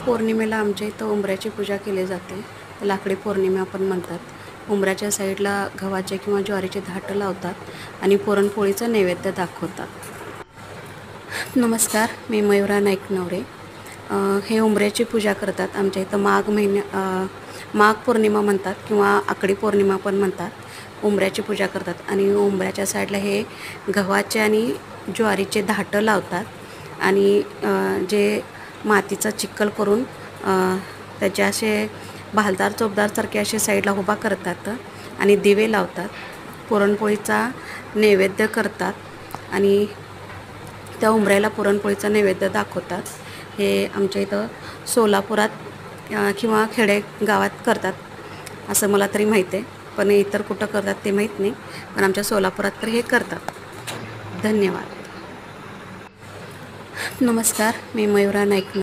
पौर्णिमेला आमच्या इथं उंबऱ्याची पूजा केली जाते. लाकडी पौर्णिमा पण म्हणतात. उंबऱ्याच्या साईडला गव्हाचे किंवा ज्वारीचे धाटं लावतात आणि पुरणपोळीचं नैवेद्य दाखवतात. नमस्कार, मी मयुरा नाईक नवरे. हे उंबऱ्याची पूजा करतात. आमच्या इथं माघ पौर्णिमा म्हणतात किंवा आकडी पौर्णिमा पण म्हणतात. उंबऱ्याची पूजा करतात आणि उंबऱ्याच्या साईडला हे गव्हाचे आणि ज्वारीचे धाटं लावतात आणि जे मातीचा चिखल करून त्याचे असे भालदार चोपदारसारखे असे साईडला उभा करतात आणि दिवे लावतात. पुरणपोळीचा नैवेद्य करतात आणि त्या उंबऱ्याला पुरणपोळीचा नैवेद्य दाखवतात. हे आमच्या इथं सोलापुरात किंवा खेडेगावात करतात असं मला तरी माहीत आहे, पण इतर कुठं करतात ते माहीत नाही. पण आमच्या सोलापुरात तर हे करतात. धन्यवाद. नमस्कार, मी मयुरा नाईक.